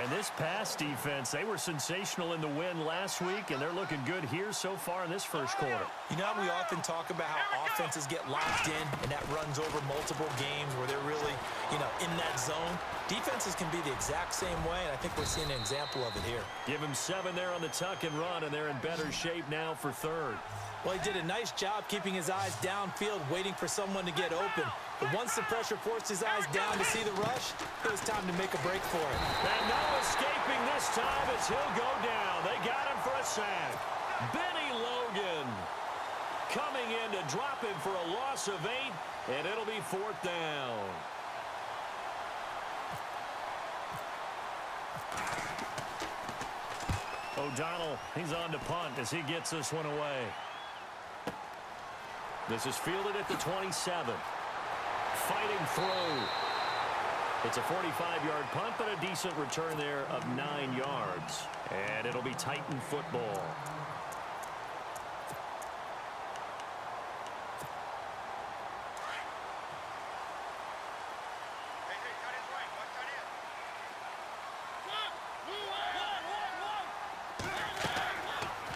And this pass defense, they were sensational in the win last week, and they're looking good here so far in this first quarter. You know how we often talk about how offenses get locked in, and that runs over multiple games where they're really, in that zone? Defenses can be the exact same way, and I think we're seeing an example of it here. Give him 7 there on the tuck and run, and they're in better shape now for third. Well, he did a nice job keeping his eyes downfield, waiting for someone to get open. But once the pressure forced his eyes down to see the rush, it was time to make a break for it. And no escaping this time as he'll go down. They got him for a sack. Benny Logan coming in to drop him for a loss of 8, and it'll be 4th down. O'Donnell, he's on to punt as he gets this one away. This is fielded at the 27. Fighting through. It's a 45-yard punt, but a decent return there of 9 yards. And it'll be Titan football.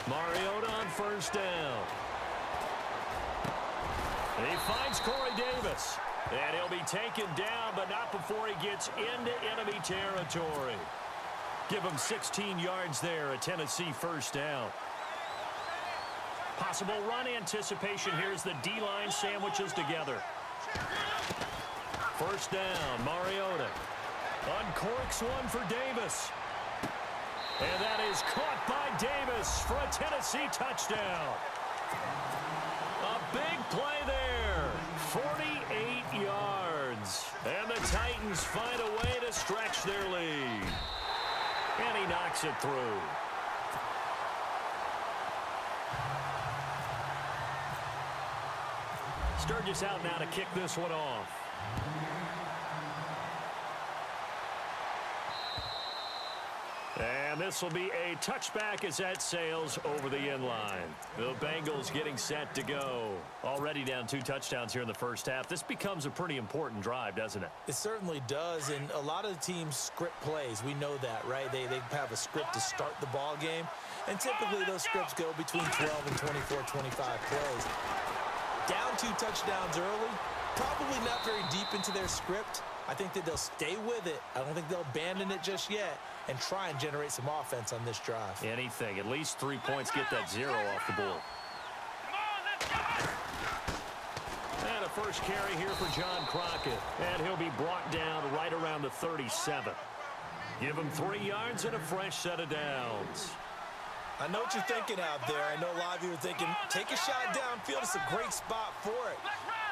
Mariota on first down. He finds Corey Davis. And he'll be taken down, but not before he gets into enemy territory. Give him 16 yards there, a Tennessee first down. Possible run anticipation. Here's the D-line sandwiches together. First down, Mariota. Uncorks one for Davis. And that is caught by Davis for a Tennessee touchdown. A big play there. 48 yards. And the Titans find a way to stretch their lead. And he knocks it through. Sturgis out now to kick this one off. And this will be a touchback as that sails over the end line. The Bengals getting set to go. Already down 2 touchdowns here in the first half. This becomes a pretty important drive, doesn't it? It certainly does, and a lot of the teams script plays. We know that, right? They have a script to start the ball game, and typically those scripts go between 12 and 24, 25 plays. Down 2 touchdowns early, probably not very deep into their script. I think that they'll stay with it. I don't think they'll abandon it just yet and try and generate some offense on this drive. Anything. At least 3 points, get that 0 off the board. And a first carry here for John Crockett. And he'll be brought down right around the 37. Give him 3 yards and a fresh set of downs. I know what you're thinking out there. I know a lot of you are thinking, take a shot downfield. It's a great spot for it.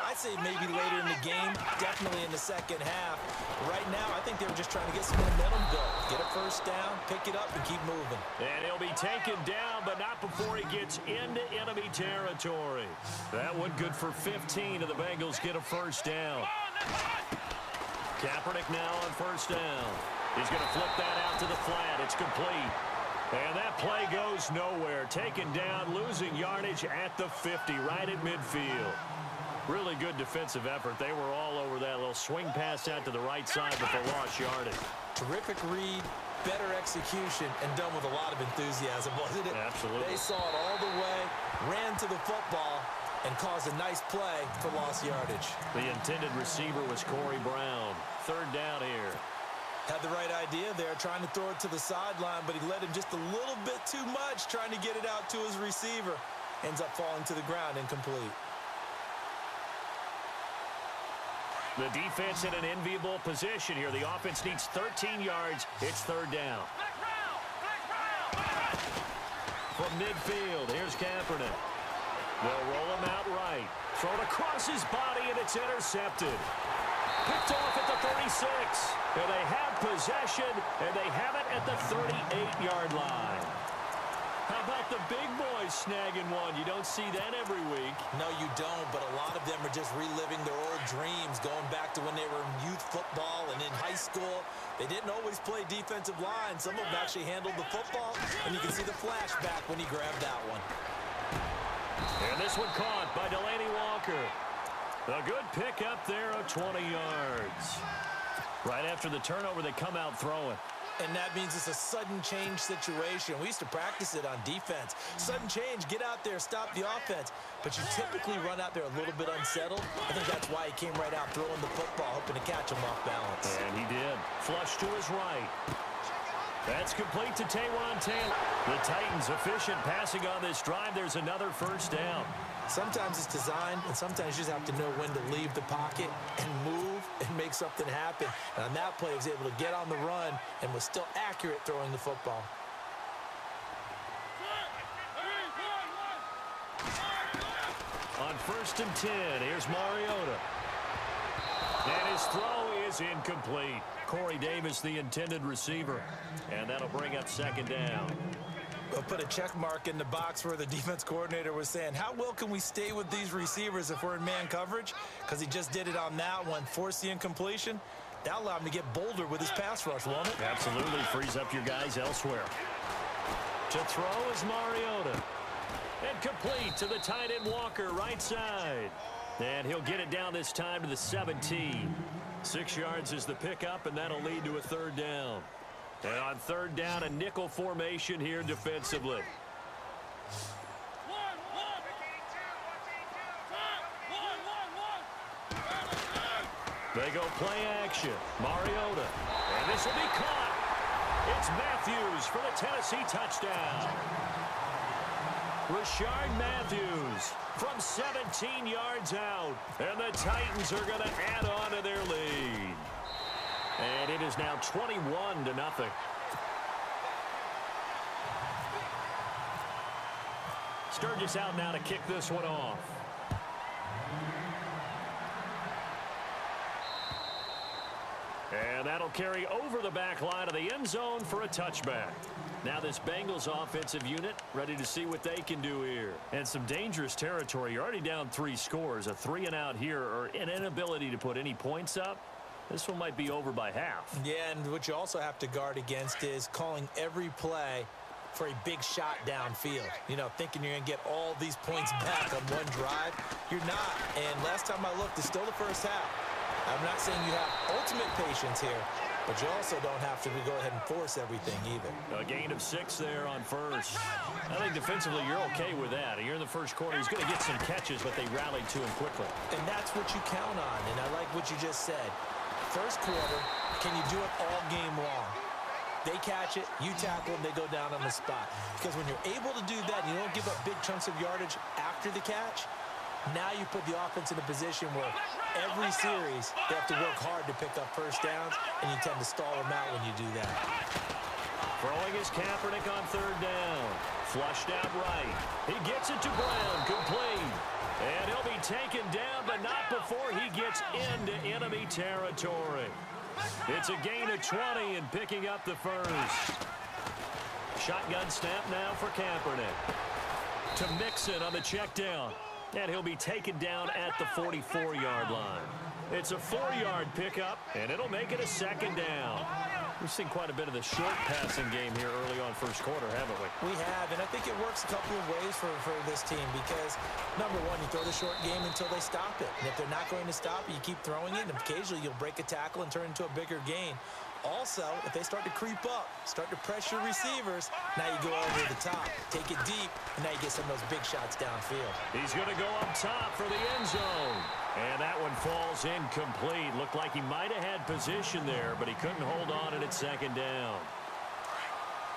I'd say maybe later in the game, definitely in the second half. Right now, I think they were just trying to get some momentum built. Get a first down, pick it up, and keep moving. And he'll be taken down, but not before he gets into enemy territory. That one good for 15, and the Bengals get a first down. Kaepernick now on first down. He's going to flip that out to the flat. It's complete. And that play goes nowhere. Taken down, losing yardage at the 50, right at midfield. Really good defensive effort. They were all over that little swing pass out to the right side, but they lost yardage. Terrific read, better execution, and done with a lot of enthusiasm, wasn't it? Absolutely. They saw it all the way, ran to the football, and caused a nice play for lost yardage. The intended receiver was Corey Brown. Third down here. Had the right idea there, trying to throw it to the sideline, but he led him just a little bit too much, trying to get it out to his receiver. Ends up falling to the ground, incomplete. The defense in an enviable position here. The offense needs 13 yards. It's third down. From midfield, here's Kaepernick. They'll roll him out right. Thrown across his body, and it's intercepted. Picked off at the 36. And they have possession, and they have it at the 38-yard line. How about the big boys snagging one? You don't see that every week. No, you don't, but a lot of them are just reliving their old dreams, going back to when they were in youth football and in high school. They didn't always play defensive line. Some of them actually handled the football, and you can see the flashback when he grabbed that one. And this one caught by Delaney Walker. A good pickup there of 20 yards. Right after the turnover, they come out throwing. And that means it's a sudden change situation. We used to practice it on defense. Sudden change, get out there, stop the offense. But you typically run out there a little bit unsettled. I think that's why he came right out throwing the football, hoping to catch him off balance. And he did. Flush to his right. That's complete to Taywan Taylor. The Titans efficient passing on this drive. There's another first down. Sometimes it's designed, and sometimes you just have to know when to leave the pocket and move and make something happen. And on that play, he was able to get on the run and was still accurate throwing the football. On 1st and 10, here's Mariota. And his throw is incomplete. Corey Davis, the intended receiver. And that'll bring up 2nd down. We'll put a check mark in the box where the defense coordinator was saying, how well can we stay with these receivers if we're in man coverage? Because he just did it on that one, forced the incompletion. That allowed him to get bolder with his pass rush, won't it? Absolutely, frees up your guys elsewhere. To throw is Mariota. And complete to the tight end Walker, right side. And he'll get it down this time to the 17. 6 yards is the pickup, and that'll lead to a 3rd down. And on 3rd down, a nickel formation here defensively. They go play action. Mariota. And this will be caught. It's Matthews for the Tennessee touchdown. Rashard Matthews from 17 yards out. And the Titans are going to add on to their lead. And it is now 21-0. Sturgis out now to kick this one off. And that'll carry over the back line of the end zone for a touchback. Now this Bengals offensive unit ready to see what they can do here. And some dangerous territory. You're already down 3 scores. A 3-and-out here or an inability to put any points up. This one might be over by half. Yeah, and what you also have to guard against is calling every play for a big shot downfield. You know, thinking you're going to get all these points back on one drive. You're not. And last time I looked, it's still the first half. I'm not saying you have ultimate patience here, but you also don't have to go ahead and force everything either. A gain of 6 there on first. I think defensively you're okay with that. You're in the first quarter. He's going to get some catches, but they rallied to him quickly. And that's what you count on, and I like what you just said. First quarter, can you do it all game long? They catch it, you tackle them, they go down on the spot. Because when you're able to do that and you don't give up big chunks of yardage after the catch, now you put the offense in a position where every series they have to work hard to pick up first downs, and you tend to stall them out when you do that. Throwing is Kaepernick on 3rd down. Flushed out right. He gets it to Brown, complete. And he'll be taken down, but not before he gets into enemy territory. It's a gain of 20 and picking up the first. Shotgun snap now for Kaepernick. To Mixon on the check down. And he'll be taken down at the 44-yard line. It's a 4-yard pickup, and it'll make it a 2nd down. We've seen quite a bit of the short passing game here early on first quarter, haven't we? We have, and I think it works a couple of ways for this team because, number one, you throw the short game until they stop it. And if they're not going to stop it, you keep throwing it, and occasionally you'll break a tackle and turn it into a bigger gain. Also, if they start to creep up, start to pressure receivers, now you go over the top, take it deep, and now you get some of those big shots downfield. He's going to go up top for the end zone. And that one falls incomplete. Looked like he might have had position there, but he couldn't hold on and it's 2nd down.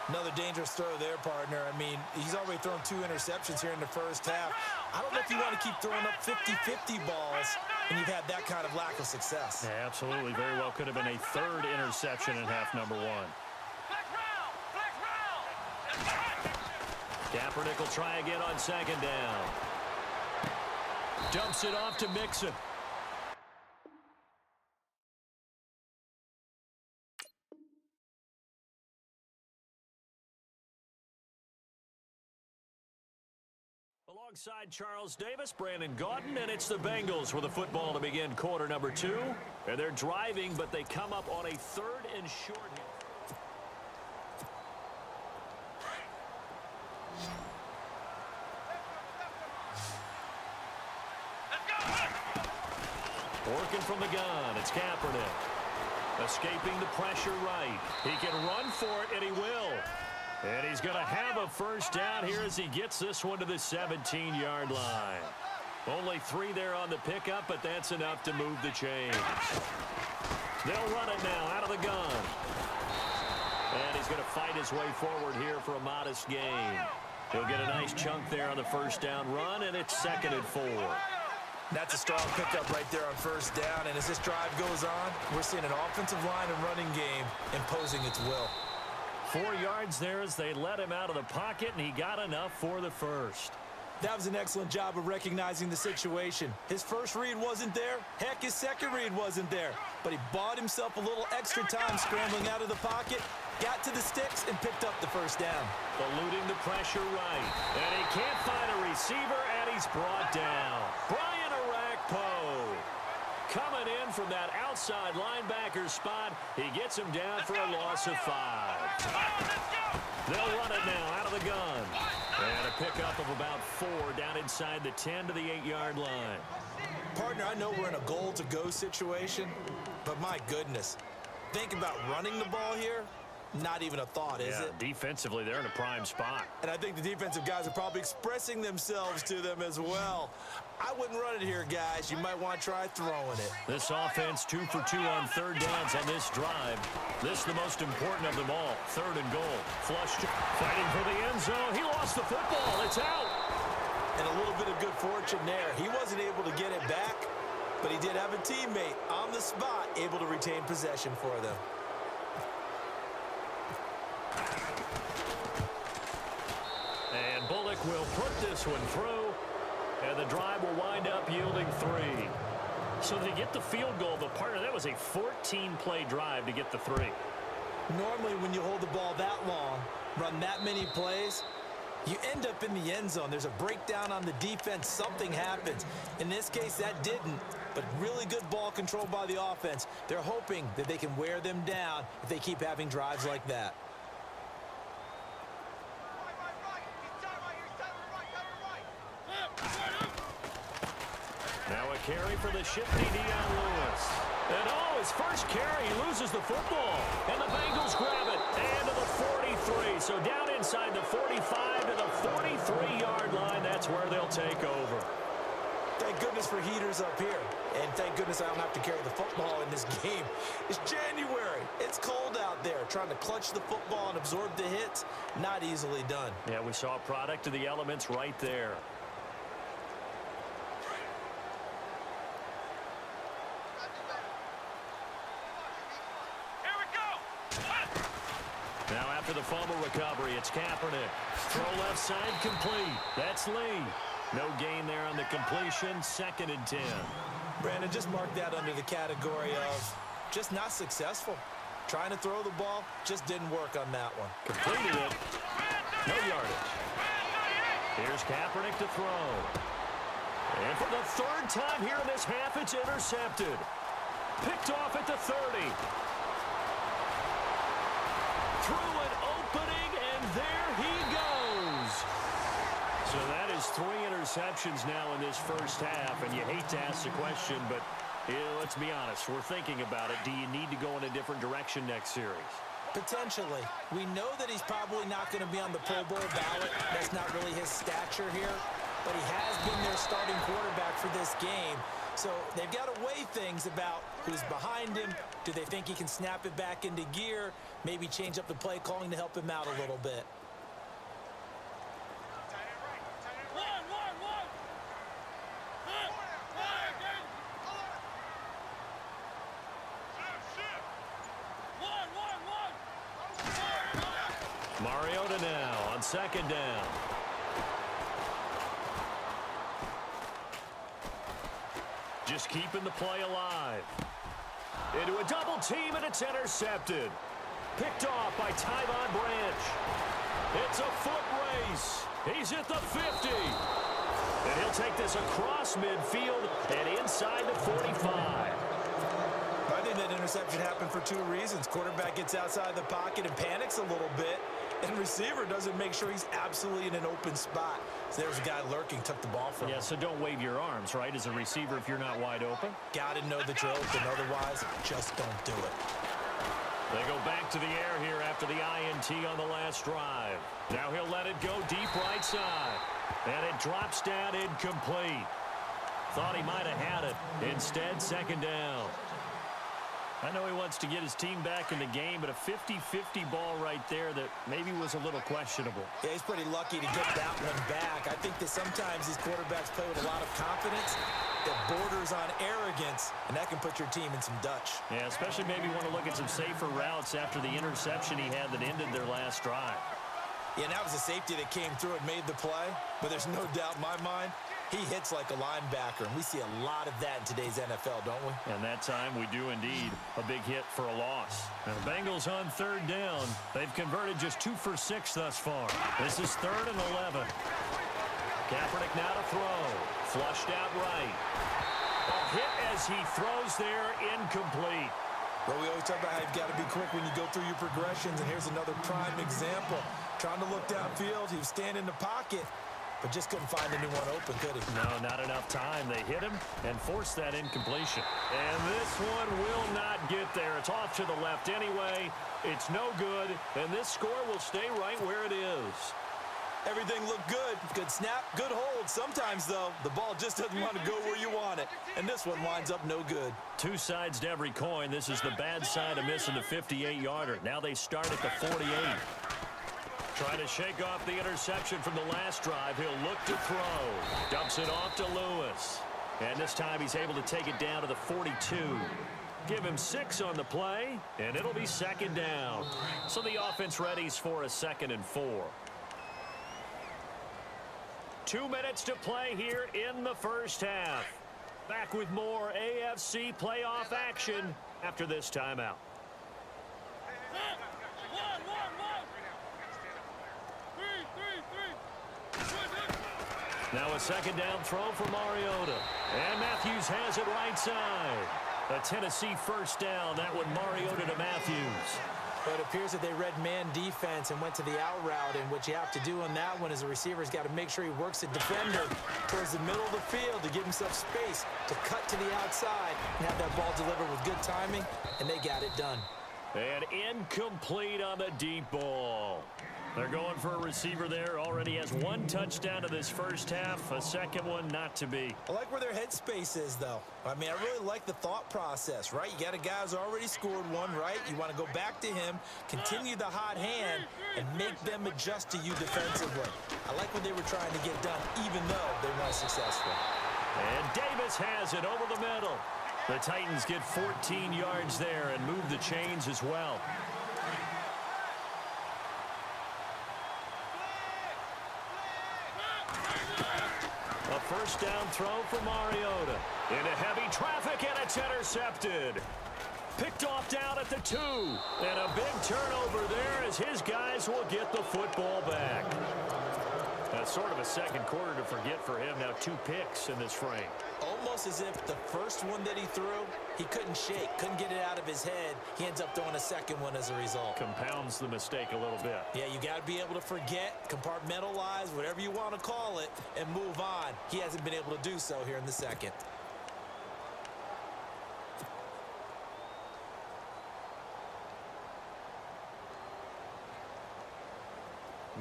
Another dangerous throw there, partner. I mean, he's already thrown 2 interceptions here in the first half. I don't know if you want to keep throwing up 50-50 balls and you've had that kind of lack of success. Yeah, absolutely. Very well could have been a 3rd interception in half number 1. Kaepernick will try again on 2nd down. Dumps it off to Mixon. Alongside Charles Davis, Brandon Gaudin, and it's the Bengals with the football to begin quarter number 2. And they're driving, but they come up on a 3rd and short. Working from the gun, it's Kaepernick. Escaping the pressure right. He can run for it, and he will. And he's going to have a first down here as he gets this one to the 17-yard line. Only 3 there on the pickup, but that's enough to move the chains. They'll run it now out of the gun. And he's going to fight his way forward here for a modest gain. He'll get a nice chunk there on the first down run, and it's 2nd and 4. That's a strong pickup right there on first down, and as this drive goes on, we're seeing an offensive line and running game imposing its will. 4 yards there as they let him out of the pocket, and he got enough for the first. That was an excellent job of recognizing the situation. His first read wasn't there. Heck, his second read wasn't there. But he bought himself a little extra time scrambling out of the pocket, got to the sticks, and picked up the first down. Eluding the pressure right. And he can't find a receiver, and he's brought down. Brian Arakpo coming in from that outside linebacker spot. He gets him down for a loss of 5. They'll run it now out of the gun. And a pickup of about 4 down inside the 10 to the 8-yard line. Partner, I know we're in a goal-to-go situation, but my goodness. Think about running the ball here. Not even a thought, is it? Defensively, they're in a prime spot. And I think the defensive guys are probably expressing themselves to them as well. I wouldn't run it here, guys. You might want to try throwing it. This offense 2 for 2 on 3rd downs on this drive. This is the most important of them all. 3rd and goal. Flushed. Fighting for the end zone. He lost the football. It's out. And a little bit of good fortune there. He wasn't able to get it back, but he did have a teammate on the spot able to retain possession for them. And Bullock will put this one through, and the drive will wind up yielding 3. So they get the field goal, but partner, that was a 14-play drive to get the 3. Normally, when you hold the ball that long, run that many plays, you end up in the end zone. There's a breakdown on the defense. Something happens. In this case, that didn't, but really good ball control by the offense. They're hoping that they can wear them down if they keep having drives like that. Now a carry for the shifty Dion Lewis. And his first carry, he loses the football. And the Bengals grab it. And to the 43. So down inside the 45 to the 43-yard line. That's where they'll take over. Thank goodness for heaters up here. And thank goodness I don't have to carry the football in this game. It's January. It's cold out there. Trying to clutch the football and absorb the hits, not easily done. Yeah, we saw a product of the elements right there. Now after the fumble recovery, it's Kaepernick. Throw left side complete. That's Lee. No gain there on the completion. 2nd and 10. Brandon, just mark that under the category of just not successful. Trying to throw the ball, just didn't work on that one. Completed it. No yardage. Here's Kaepernick to throw. And for the 3rd time here in this half, it's intercepted. Picked off at the 30. Through an opening, and there he goes. So that is 3 interceptions now in this first half, and you hate to ask the question, but let's be honest, we're thinking about it. Do you need to go in a different direction next series? Potentially. We know that he's probably not going to be on the Pro Bowl ballot. That's not really his stature here, but he has been their starting quarterback for this game. So they've got to weigh things about who's behind him. Do they think he can snap it back into gear? Maybe change up the play calling to help him out a little bit. Mariota now on 2nd down. Just keeping the play alive. Into a double team, and it's intercepted. Picked off by Tyvon Branch. It's a foot race. He's at the 50. And he'll take this across midfield and inside the 45. I think that interception happened for 2 reasons. Quarterback gets outside the pocket and panics a little bit. And receiver doesn't make sure he's absolutely in an open spot. So there's a guy lurking, took the ball from him. Yeah, so don't wave your arms, right, as a receiver if you're not wide open. Got to know that you're open. Otherwise, just don't do it. They go back to the air here after the INT on the last drive. Now he'll let it go deep right side. And it drops down incomplete. Thought he might have had it. Instead, second down. I know he wants to get his team back in the game, but a 50-50 ball right there that maybe was a little questionable. Yeah, he's pretty lucky to get that one back. I think that sometimes these quarterbacks play with a lot of confidence that borders on arrogance, and that can put your team in some Dutch. Yeah, especially maybe want to look at some safer routes after the interception he had that ended their last drive. Yeah, and that was a safety that came through and made the play, but there's no doubt in my mind, he hits like a linebacker, and we see a lot of that in today's NFL, don't we? And that time we do indeed. A big hit for a loss. And the Bengals on third down. They've converted just 2 for 6 thus far. This is 3rd and 11. Kaepernick now to throw. Flushed out right. A hit as he throws there, incomplete. Well, we always talk about how you've got to be quick when you go through your progressions, and here's another prime example. Trying to look downfield, he was standing in the pocket, but just couldn't find anyone open, could he? No, not enough time. They hit him and forced that incompletion. And this one will not get there. It's off to the left anyway. It's no good, and this score will stay right where it is. Everything looked good. Good snap, good hold. Sometimes, though, the ball just doesn't want to go where you want it. And this one winds up no good. Two sides to every coin. This is the bad side of missing the 58-yarder. Now they start at the 48. Trying to shake off the interception from the last drive. He'll look to throw. Dumps it off to Lewis. And this time he's able to take it down to the 42. Give him 6 on the play, and it'll be second down. So the offense readies for a 2nd and 4. 2 minutes to play here in the first half. Back with more AFC playoff action after this timeout. Now a 2nd down throw for Mariota. And Matthews has it right side. A Tennessee first down. That one Mariota to Matthews. But it appears that they read man defense and went to the out route, and what you have to do on that one is a receiver's got to make sure he works the defender towards the middle of the field to give himself space to cut to the outside and have that ball delivered with good timing, and they got it done. And incomplete on the deep ball. They're going for a receiver there. Already has 1 touchdown to this first half. A second one not to be. I like where their headspace is, though. I mean, I really like the thought process, right? You got a guy who's already scored one, right? You want to go back to him, continue the hot hand, and make them adjust to you defensively. I like what they were trying to get done, even though they weren't successful. And Davis has it over the middle. The Titans get 14 yards there and move the chains as well. A first down throw for Mariota. Into heavy traffic, and it's intercepted. Picked off down at the 2. And a big turnover there as his guys will get the football back. That's sort of a second quarter to forget for him. Now 2 picks in this frame. Almost as if the first one that he threw, he couldn't shake, couldn't get it out of his head. He ends up throwing a second one as a result. Compounds the mistake a little bit. Yeah, you got to be able to forget, compartmentalize, whatever you want to call it, and move on. He hasn't been able to do so here in the second.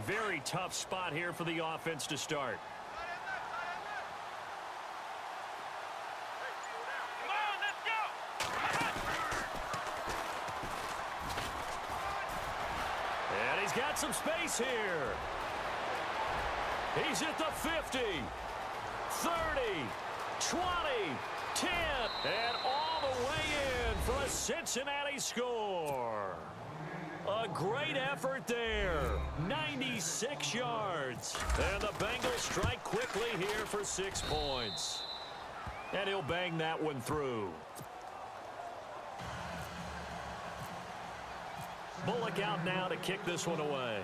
Very tough spot here for the offense to start. And he's got some space here. He's at the 50, 30, 20, 10, and all the way in for a Cincinnati score. A great effort there. 96 yards. And the Bengals strike quickly here for 6 points. And he'll bang that one through. Bullock out now to kick this one away.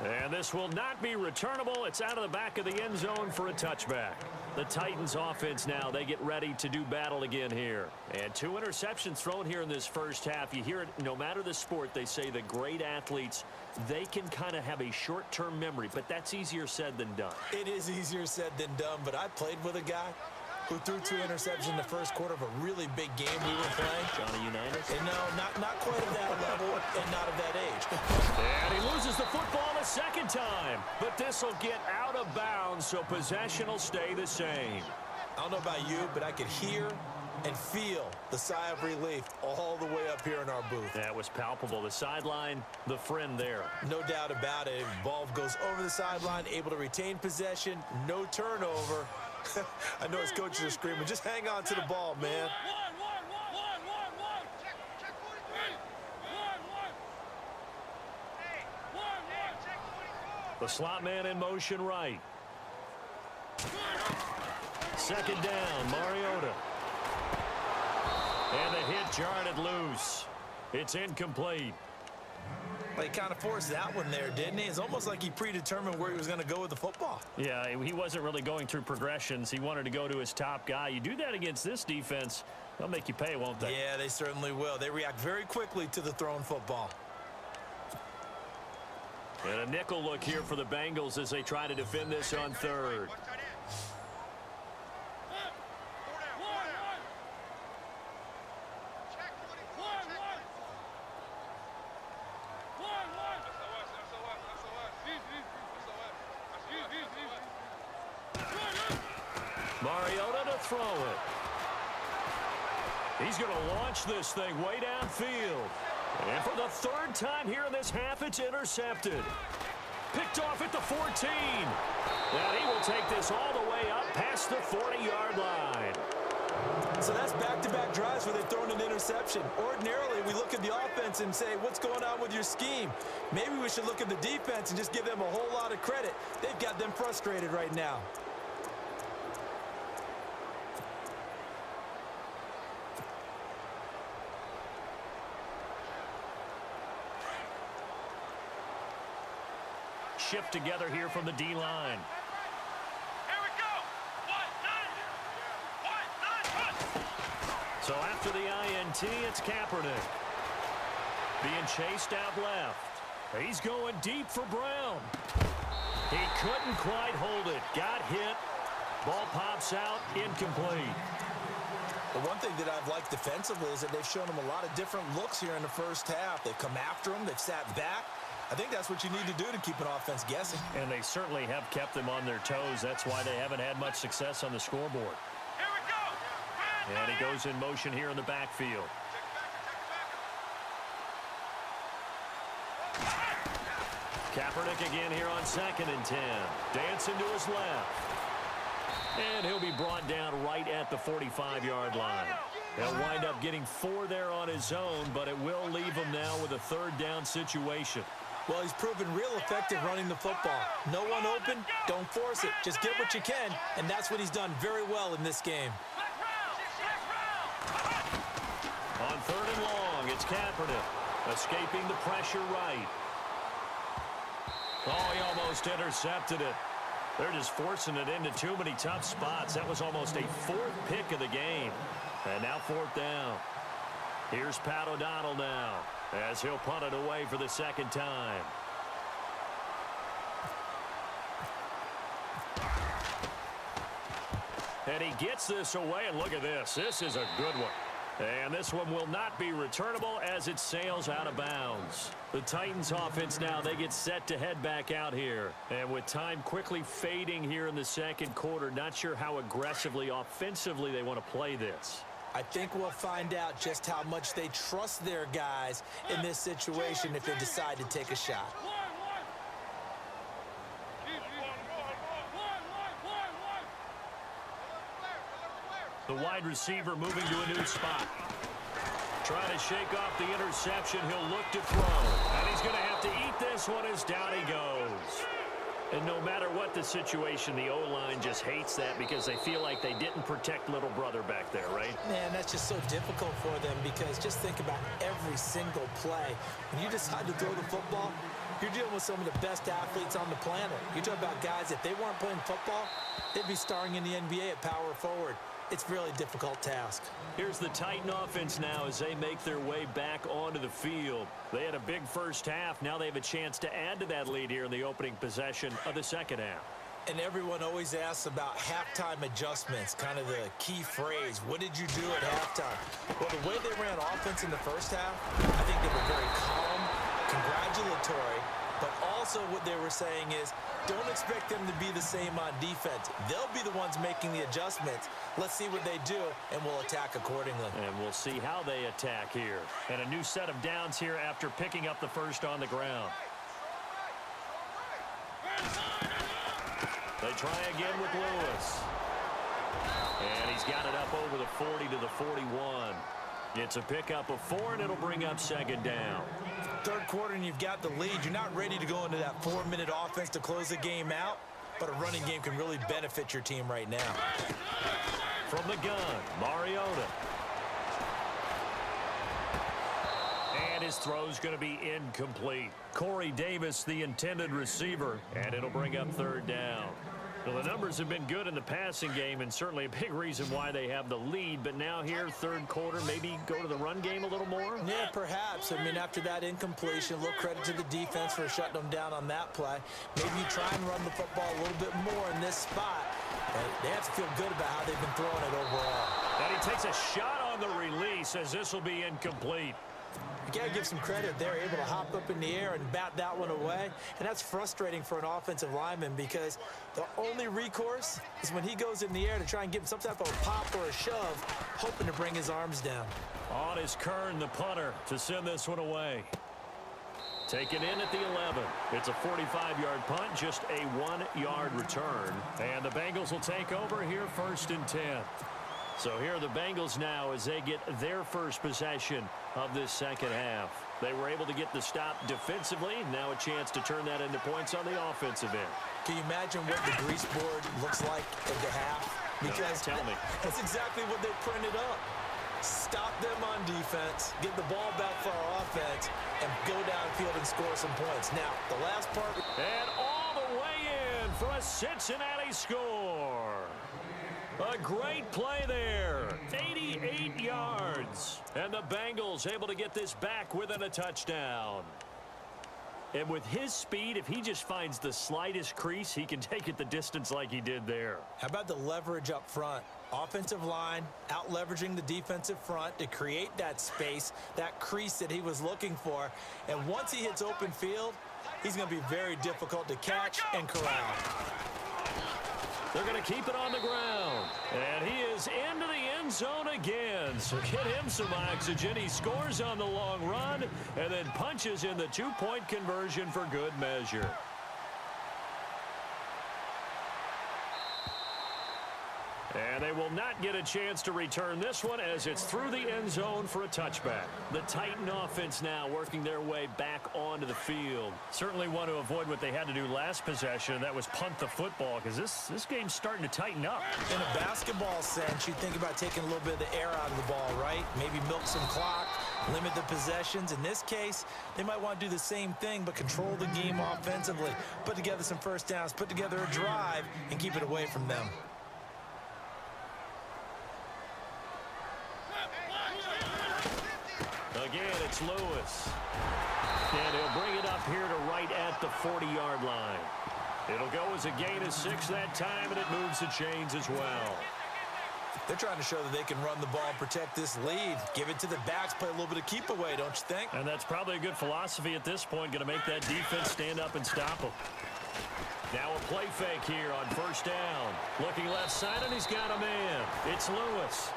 And this will not be returnable. It's out of the back of the end zone for a touchback. The Titans offense now, they get ready to do battle again here. And 2 interceptions thrown here in this first half. You hear it, no matter the sport, they say the great athletes, they can kind of have a short-term memory, but that's easier said than done. It is easier said than done, but I played with a guy who threw 2 interceptions in the first quarter of a really big game we were playing. Johnny Unitas? And no, not quite at that level and not of that age. And he loses the football a second time. But this will get out of bounds, so possession will stay the same. I don't know about you, but I could hear and feel the sigh of relief all the way up here in our booth. That was palpable. The sideline, the friend there. No doubt about it. Ball goes over the sideline, able to retain possession, no turnover. I know his coaches are screaming, just hang on to the ball, man. The slot man in motion right. Second down, Mariota. And the hit jarred it loose. It's incomplete. Well, he kind of forced that one there, didn't he? It's almost like he predetermined where he was going to go with the football. Yeah, he wasn't really going through progressions. He wanted to go to his top guy. You do that against this defense, they'll make you pay, won't they? Yeah, they certainly will. They react very quickly to the thrown football. And a nickel look here for the Bengals as they try to defend this on third. Mariota to throw it. He's going to launch this thing way downfield. And for the third time here in this half, it's intercepted. Picked off at the 14. Now he will take this all the way up past the 40-yard line. So that's back-to-back drives where they've thrown an interception. Ordinarily, we look at the offense and say, what's going on with your scheme? Maybe we should look at the defense and just give them a whole lot of credit. They've got them frustrated right now. Shift together here from the D-line. Here we go. 1, 9, 1. So after the INT, it's Kaepernick. Being chased out left. He's going deep for Brown. He couldn't quite hold it. Got hit. Ball pops out. Incomplete. The one thing that I've liked defensively is that they've shown him a lot of different looks here in the first half. They've come after him. They've sat back. I think that's what you need to do to keep an offense guessing. And they certainly have kept them on their toes. That's why they haven't had much success on the scoreboard. Here we go. And he goes in motion here in the backfield. Kaepernick again here on 2nd and 10. Dancing to his left. And he'll be brought down right at the 45-yard line. He'll wind up getting 4 there on his own, but it will leave him now with a 3rd down situation. Well, he's proven real effective running the football. No one open, don't force it. Just get what you can, and that's what he's done very well in this game. On 3rd and long, it's Kaepernick, escaping the pressure right. Oh, he almost intercepted it. They're just forcing it into too many tough spots. That was almost a 4th pick of the game. And now 4th down. Here's Pat O'Donnell now as he'll punt it away for the 2nd time. And he gets this away, and look at this. This is a good one. And this one will not be returnable as it sails out of bounds. The Titans offense now, they get set to head back out here. And with time quickly fading here in the 2nd quarter, not sure how aggressively, offensively they want to play this. I think we'll find out just how much they trust their guys in this situation if they decide to take a shot. The wide receiver moving to a new spot. Trying to shake off the interception. He'll look to throw. And he's going to have to eat this one as down he goes. And no matter what the situation, the O-line just hates that because they feel like they didn't protect little brother back there, right? Man, that's just so difficult for them because just think about every single play. When you decide to throw the football, you're dealing with some of the best athletes on the planet. You talk about guys, if they weren't playing football, They'd be starring in the NBA at power forward. It's a really difficult task. Here's the Titan offense now as they make their way back onto the field. They had a big first half. Now they have a chance to add to that lead here in the opening possession of the second half. And everyone always asks about halftime adjustments, kind of the key phrase. What did you do at halftime? Well, the way they ran offense in the first half, I think they were very calm, congratulatory, but also what they were saying is don't expect them to be the same on defense. They'll be the ones making the adjustments. Let's see what they do, and we'll attack accordingly. And we'll see how they attack here. And a new set of downs here after picking up the first on the ground. They try again with Lewis. And he's got it up over the 40 to the 41. It's a pickup of 4, and it'll bring up second down. Third quarter, and you've got the lead. You're not ready to go into that 4-minute offense to close the game out, but a running game can really benefit your team right now. From the gun, Mariota. And his throw's going to be incomplete. Corey Davis, the intended receiver, and it'll bring up third down. Well, the numbers have been good in the passing game, and certainly a big reason why they have the lead. But now here, third quarter, maybe go to the run game a little more? Yeah, perhaps. I mean, after that incompletion, a little credit to the defense for shutting them down on that play. Maybe you try and run the football a little bit more in this spot. But they have to feel good about how they've been throwing it overall. And he takes a shot on the release as this will be incomplete. You got to give some credit. They're able to hop up in the air and bat that one away. And that's frustrating for an offensive lineman because the only recourse is when he goes in the air to try and give him some type of a pop or a shove, hoping to bring his arms down. On is Kern, the punter, to send this one away. Taken in at the 11. It's a 45-yard punt, just a 1-yard return. And the Bengals will take over here first and 10. So here are the Bengals now as they get their first possession of this second half. They were able to get the stop defensively. Now a chance to turn that into points on the offensive end. Can you imagine what the grease board looks like at the half? Because tell me. That's exactly what they printed up. Stop them on defense, get the ball back for our offense, and go downfield and score some points. Now, the last part. And all the way in for a Cincinnati score. A great play there. 88 yards. And the Bengals able to get this back within a touchdown. And with his speed, if he just finds the slightest crease, he can take it the distance like he did there. How about the leverage up front? Offensive line out leveraging the defensive front to create that space, that crease that he was looking for. And once he hits open field, he's going to be very difficult to catch and corral. They're going to keep it on the ground. And he is into the end zone again. So get him some oxygen. He scores on the long run and then punches in the two-point conversion for good measure. And they will not get a chance to return this one as it's through the end zone for a touchback. The Titan offense now working their way back onto the field. Certainly want to avoid what they had to do last possession, and that was punt the football, because this game's starting to tighten up. In a basketball sense, you think about taking a little bit of the air out of the ball, right? Maybe milk some clock, limit the possessions. In this case, they might want to do the same thing, but control the game offensively. Put together some first downs, put together a drive, and keep it away from them. Again, it's Lewis. And he'll bring it up here to right at the 40-yard line. It'll go as a gain of 6 that time, and it moves the chains as well. They're trying to show that they can run the ball and protect this lead. Give it to the backs, play a little bit of keep away, don't you think? And that's probably a good philosophy at this point, going to make that defense stand up and stop them. Now a play fake here on first down. Looking left side, and he's got a man. It's Lewis.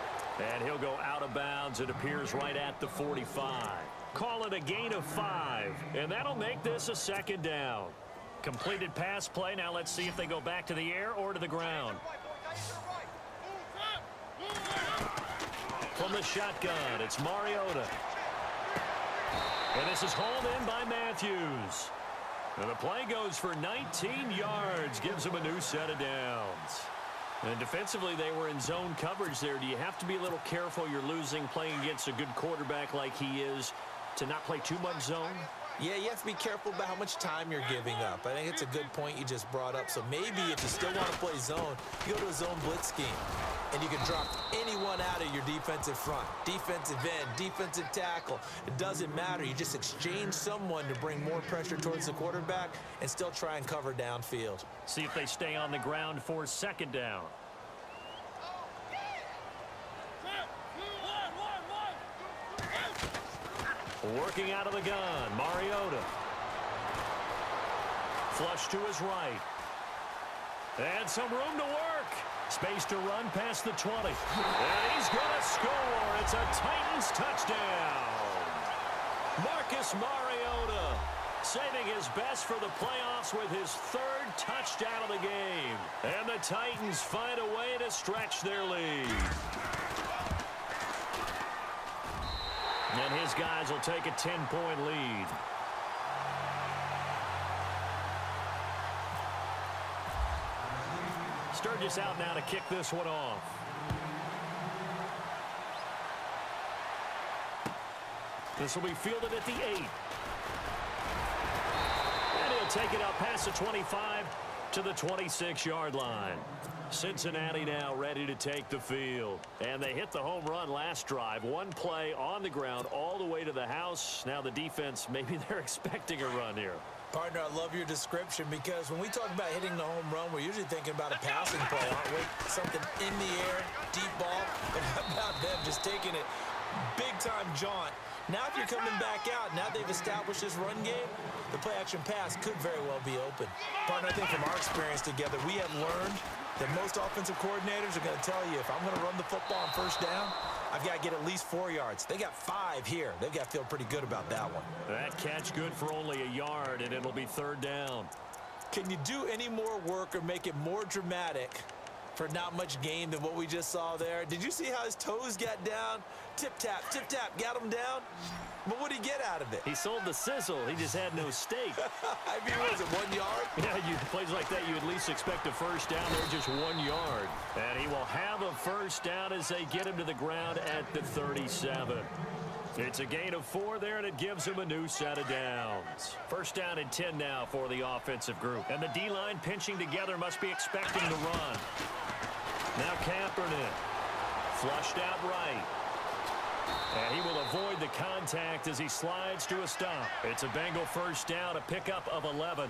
And he'll go out of bounds. It appears right at the 45. Call it a gain of 5. And that'll make this a second down. Completed pass play. Now let's see if they go back to the air or to the ground. From the shotgun, it's Mariota. And this is hauled in by Matthews. And the play goes for 19 yards. Gives him a new set of downs. And defensively, they were in zone coverage there. Do you have to be a little careful? You're losing playing against a good quarterback like he is to not play too much zone? Yeah, you have to be careful about how much time you're giving up. I think it's a good point you just brought up. So maybe if you still want to play zone, you go to a zone blitz scheme. And you can drop anyone out of your defensive front. Defensive end, defensive tackle. It doesn't matter. You just exchange someone to bring more pressure towards the quarterback and still try and cover downfield. See if they stay on the ground for second down. Working out of the gun, Mariota. Flush to his right. And some room to work. Space to run past the 20. And he's going to score. It's a Titans touchdown. Marcus Mariota saving his best for the playoffs with his third touchdown of the game. And the Titans find a way to stretch their lead. And his guys will take a 10-point lead. Sturgis out now to kick this one off. This will be fielded at the 8. And he'll take it up past the 25 to the 26-yard line. Cincinnati now ready to take the field. And they hit the home run last drive. One play on the ground all the way to the house. Now the defense, maybe they're expecting a run here. Partner, I love your description because when we talk about hitting the home run, we're usually thinking about a passing play, aren't we? Something in the air, deep ball. But how about them just taking it big-time jaunt? Now if you're coming back out, now they've established this run game, the play-action pass could very well be open. Partner, I think from our experience together, we have learned that most offensive coordinators are going to tell you, if I'm going to run the football on first down, I've got to get at least 4 yards. They got 5 here. They've got to feel pretty good about that one. That catch good for only a yard, and it'll be third down. Can you do any more work or make it more dramatic for not much gain than what we just saw there? Did you see how his toes got down? Tip-tap, got him down. But what did he get out of it? He sold the sizzle. He just had no steak. I mean, was it 1 yard? Yeah, plays like that, you at least expect a first down. They're just 1 yard. And he will have a first down as they get him to the ground at the 37. It's a gain of 4 there, and it gives him a new set of downs. First down and 10 now for the offensive group. And the D-line pinching together must be expecting the run. Now Kaepernick. Flushed out right. And he will avoid the contact as he slides to a stop. It's a Bengal first down, a pickup of 11.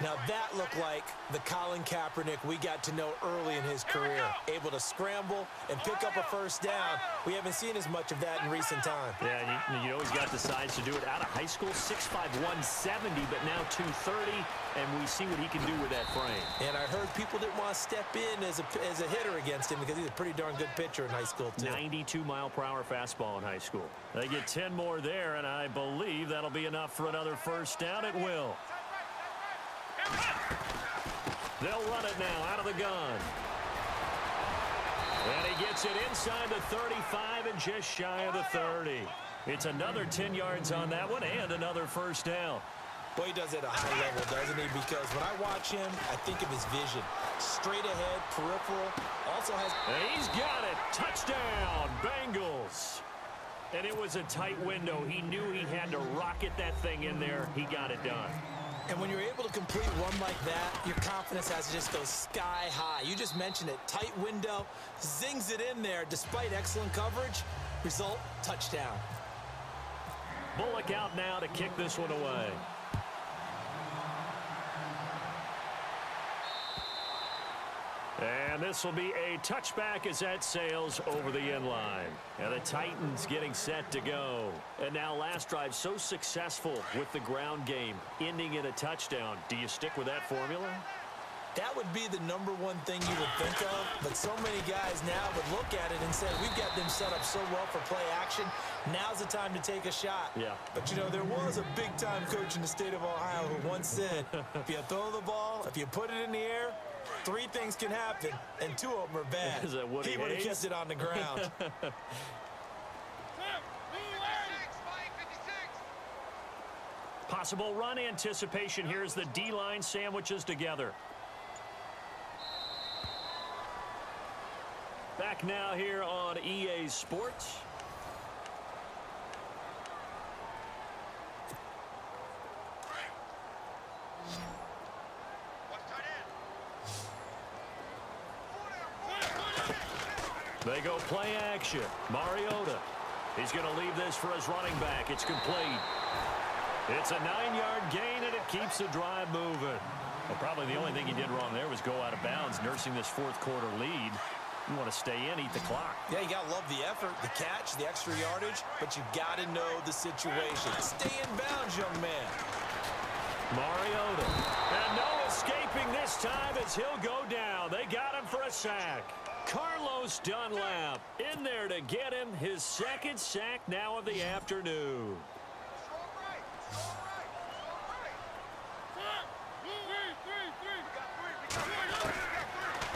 Now that looked like the Colin Kaepernick we got to know early in his career. Able to scramble and pick up a first down. We haven't seen as much of that in recent time. Yeah, you know he's got the size to do it. Out of high school, 6'5", 170, but now 230, and we see what he can do with that frame. And I heard people didn't want to step in as a hitter against him because he's a pretty darn good pitcher in high school, too. 92-mile-per-hour fastball in high school. They get 10 more there, and I believe that'll be enough for another first down. It will. They'll run it now out of the gun. And he gets it inside the 35 and just shy of the 30. It's another 10 yards on that one and another first down. Boy, he does it at a high level, doesn't he? Because when I watch him, I think of his vision. Straight ahead, peripheral, also has... And he's got it. Touchdown, Bengals. And it was a tight window. He knew he had to rocket that thing in there. He got it done. And when you're able to complete one like that, your confidence has to just go sky high. You just mentioned it. Tight window, zings it in there despite excellent coverage. Result, touchdown. Bullock out now to kick this one away. And this will be a touchback as that sails over the end line. And the Titans getting set to go. And now last drive so successful with the ground game, ending in a touchdown. Do you stick with that formula? That would be the number one thing you would think of, but so many guys now would look at it and say, we've got them set up so well for play action. Now's the time to take a shot. Yeah. But, you know, there was a big-time coach in the state of Ohio who once said, if you throw the ball, if you put it in the air, 3 things can happen, and 2 of them are bad. Is that Woody He would have Hayes? kept it on the ground. Possible run anticipation here as the D-line sandwiches together. Back now here on EA Sports. They go play action. Mariota. He's going to leave this for his running back. It's complete. It's a 9-yard gain, and it keeps the drive moving. Well, probably the only thing he did wrong there was go out of bounds, nursing this fourth-quarter lead. You want to stay in, eat the clock. Yeah, you got to love the effort, the catch, the extra yardage, but you got to know the situation. Stay in bounds, young man. Mariota. And no escaping this time as he'll go down. They got him for a sack. Carlos Dunlap in there to get him his second sack now of the afternoon.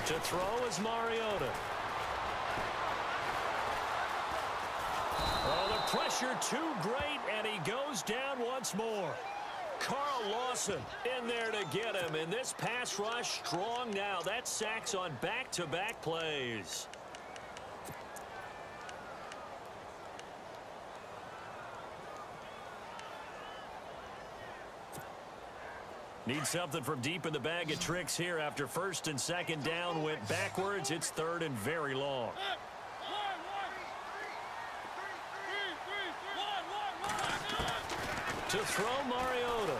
To throw is Mariota. Oh, the pressure too great, and he goes down once more. Carl Lawson in there to get him, and this pass rush strong now. That's sacks on back-to-back plays. Need something from deep in the bag of tricks here after first and second down went backwards. It's third and very long. To throw Mariota.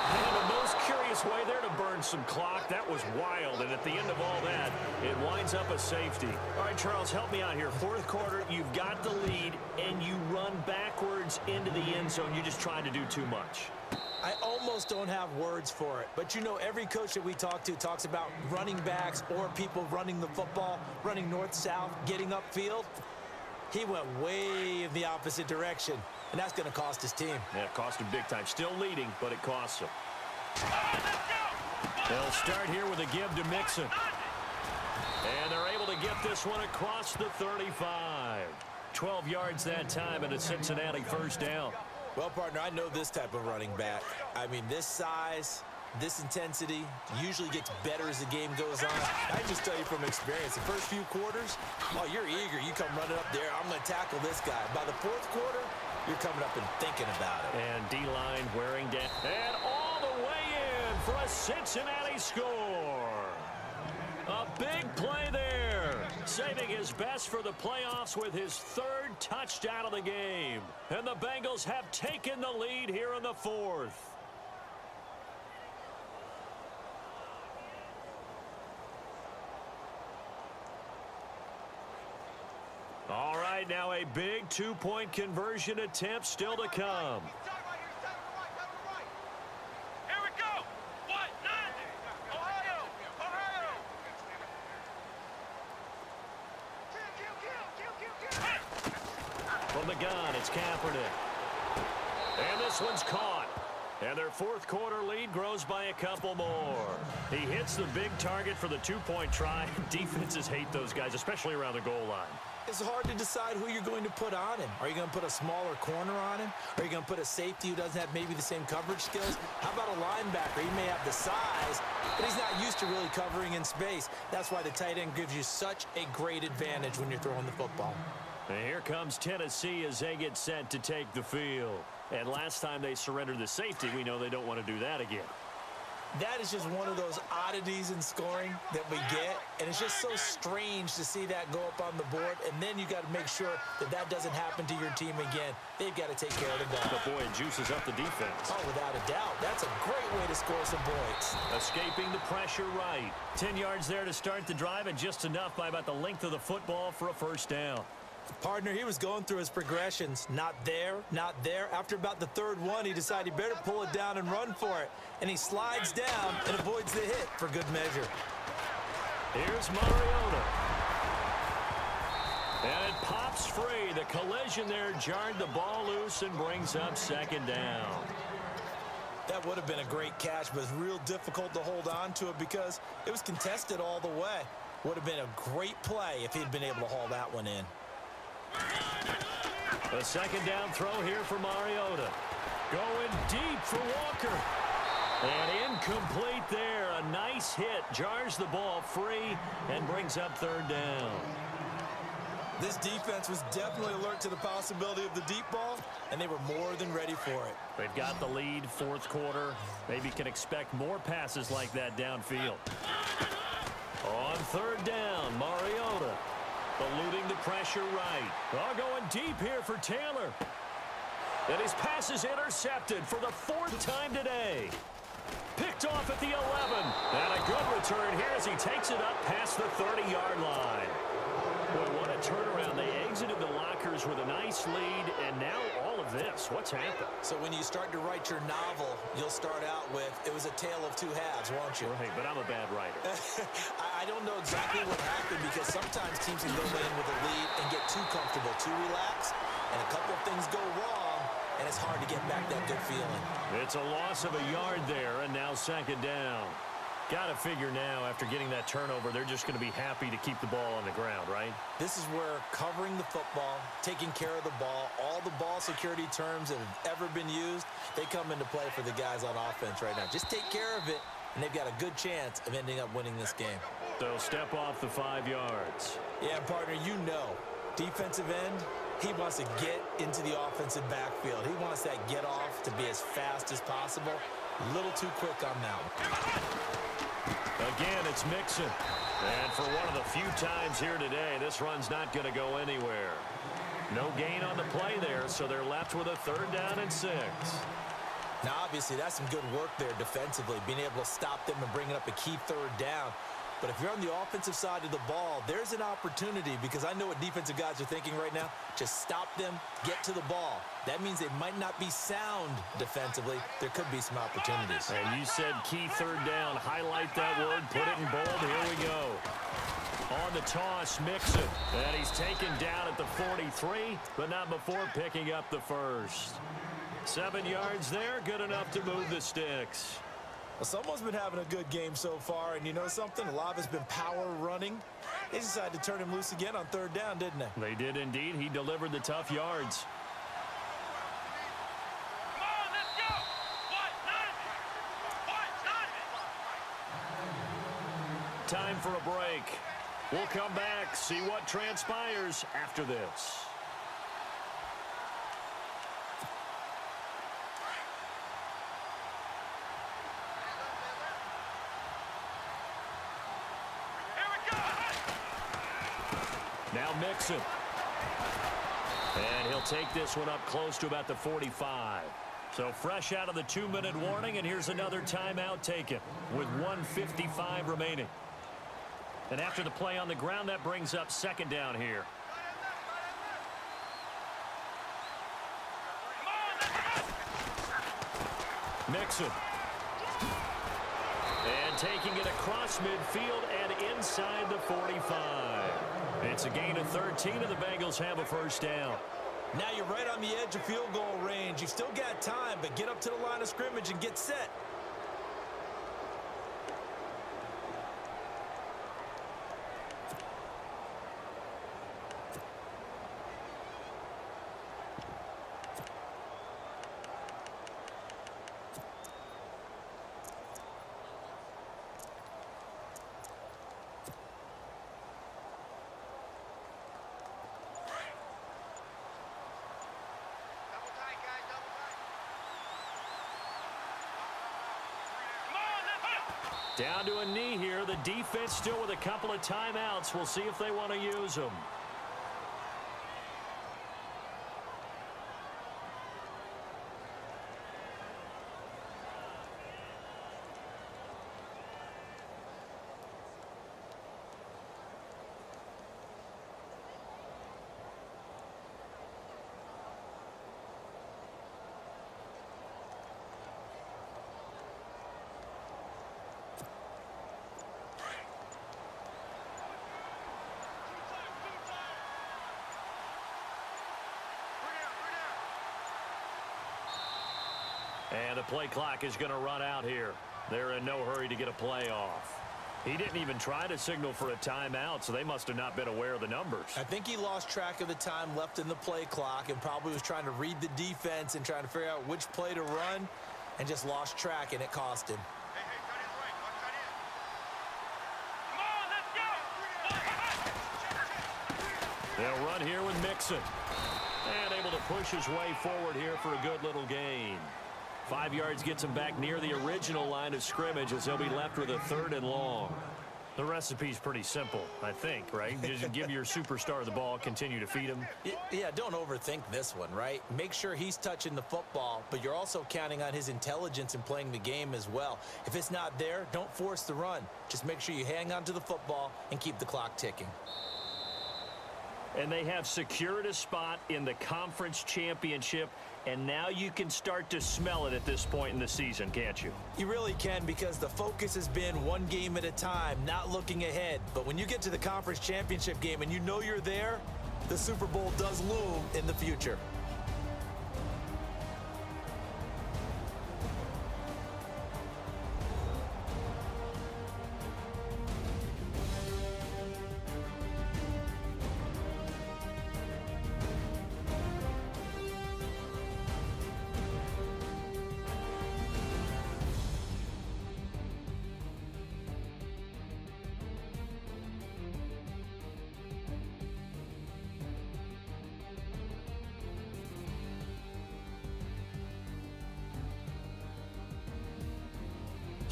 And the most curious way there to burn some clock. That was wild. And at the end of all that, it winds up a safety. All right, Charles, help me out here. Fourth quarter, you've got the lead, and you run backwards into the end zone. You're just trying to do too much. I almost don't have words for it. But, you know, every coach that we talk to talks about running backs or people running the football, running north-south, getting upfield. He went way in the opposite direction, and that's going to cost his team. Yeah, it cost him big time. Still leading, but it costs him. They'll start here with a give to Mixon. And they're able to get this one across the 35. 12 yards that time, and a Cincinnati first down. Well, partner, I know this type of running back. I mean, this size, this intensity usually gets better as the game goes on. I just tell you from experience, the first few quarters, oh, you're eager. You come running up there. I'm going to tackle this guy. By the fourth quarter, you're coming up and thinking about it. And D-line wearing down. And all the way in for a Cincinnati score. A big play there. Saving his best for the playoffs with his third touchdown of the game. And the Bengals have taken the lead here in the fourth. All right, now a big two-point conversion attempt still to come. Here we go. What? Ohio. From the gun, it's Kaepernick. And this one's caught. And their fourth quarter lead grows by a couple more. He hits the big target for the two-point try. Defenses hate those guys, especially around the goal line. It's hard to decide who you're going to put on him. Are you going to put a smaller corner on him? Are you going to put a safety who doesn't have maybe the same coverage skills? How about a linebacker? He may have the size, but he's not used to really covering in space. That's why the tight end gives you such a great advantage when you're throwing the football. And here comes Tennessee as they get set to take the field. And last time they surrendered the safety, we know they don't want to do that again. That is just one of those oddities in scoring that we get, and it's just so strange to see that go up on the board, and then you got to make sure that that doesn't happen to your team again. They've got to take care of the ball. But boy, it juices up the defense. Oh, without a doubt. That's a great way to score some points. Escaping the pressure right. 10 yards there to start the drive, and just enough by about the length of the football for a first down. Partner, he was going through his progressions. Not there, not there. After about the third one, he decided he better pull it down and run for it. And he slides down and avoids the hit for good measure. Here's Mariota. And it pops free. The collision there jarred the ball loose and brings up second down. That would have been a great catch, but it's real difficult to hold on to it because it was contested all the way. Would have been a great play if he'd been able to haul that one in. A second down throw here for Mariota. Going deep for Walker. And incomplete there. A nice hit. Jars the ball free and brings up third down. This defense was definitely alert to the possibility of the deep ball, and they were more than ready for it. They've got the lead, fourth quarter. Maybe can expect more passes like that downfield. On third down, Mariota eluding the pressure right. Going deep here for Taylor. And his pass is intercepted for the 4th time today. Picked off at the 11. And a good return here as he takes it up past the 30-yard line. Boy, what a turnaround. They exited the lockers with a nice lead, and now all of this. What's happened? So when you start to write your novel, you'll start out with, it was a tale of two halves, won't you? Right, but I'm a bad writer. I don't know exactly what happened because sometimes teams can go in with a lead and get too comfortable, too relaxed, and a couple of things go wrong, and it's hard to get back that good feeling. It's a loss of a yard there, and now 2nd down. Got to figure now, after getting that turnover, they're just going to be happy to keep the ball on the ground, right? This is where covering the football, taking care of the ball, all the ball security terms that have ever been used, they come into play for the guys on offense right now. Just take care of it, and they've got a good chance of ending up winning this game. So step off the 5 yards. Yeah, partner, you know, defensive end, he wants to get into the offensive backfield. He wants that get off to be as fast as possible. A little too quick on that one. Again, it's Mixon. And for one of the few times here today, this run's not going to go anywhere. No gain on the play there, so they're left with a 3rd down and 6. Now, obviously, that's some good work there defensively, being able to stop them and bringing up a key 3rd down. But if you're on the offensive side of the ball, there's an opportunity because I know what defensive guys are thinking right now. Just stop them, get to the ball. That means they might not be sound defensively. There could be some opportunities. And you said key 3rd down. Highlight that word. Put it in bold. Here we go. On the toss, Mixon. And he's taken down at the 43, but not before picking up the 1st. 7 yards there. Good enough to move the sticks. Well, someone's been having a good game so far, and you know something? A lot of it's been power running. They decided to turn him loose again on 3rd down, didn't they? They did indeed. He delivered the tough yards. Come on, let's go. What? Time for a break. We'll come back, see what transpires after this. Now Mixon. And he'll take this one up close to about the 45. So fresh out of the 2-minute warning, and here's another timeout taken with 1:55 remaining. And after the play on the ground, that brings up 2nd down here. Mixon. And taking it across midfield and inside the 45. It's a gain of 13, and the Bengals have a 1st down. Now you're right on the edge of field goal range. You've still got time, but get up to the line of scrimmage and get set. Down to a knee here. The defense still with a couple of timeouts. We'll see if they want to use them. And the play clock is going to run out here. They're in no hurry to get a play off. He didn't even try to signal for a timeout, so they must have not been aware of the numbers. I think he lost track of the time left in the play clock and probably was trying to read the defense and trying to figure out which play to run and just lost track, and it cost him. They'll run here with Mixon. And able to push his way forward here for a good little gain. 5 yards gets him back near the original line of scrimmage as he'll be left with a 3rd and long. The recipe's pretty simple, I think, right? Just give your superstar the ball, continue to feed him. Yeah, don't overthink this one, right? Make sure he's touching the football, but you're also counting on his intelligence in playing the game as well. If it's not there, don't force the run. Just make sure you hang on to the football and keep the clock ticking. And they have secured a spot in the conference championship, and now you can start to smell it at this point in the season, can't you? You really can, because the focus has been one game at a time, not looking ahead. But when you get to the conference championship game and you know you're there, the Super Bowl does loom in the future.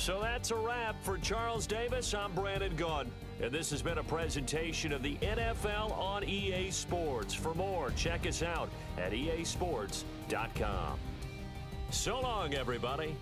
So that's a wrap for Charles Davis. I'm Brandon Gaudin, and this has been a presentation of the NFL on EA Sports. For more, check us out at easports.com. So long, everybody.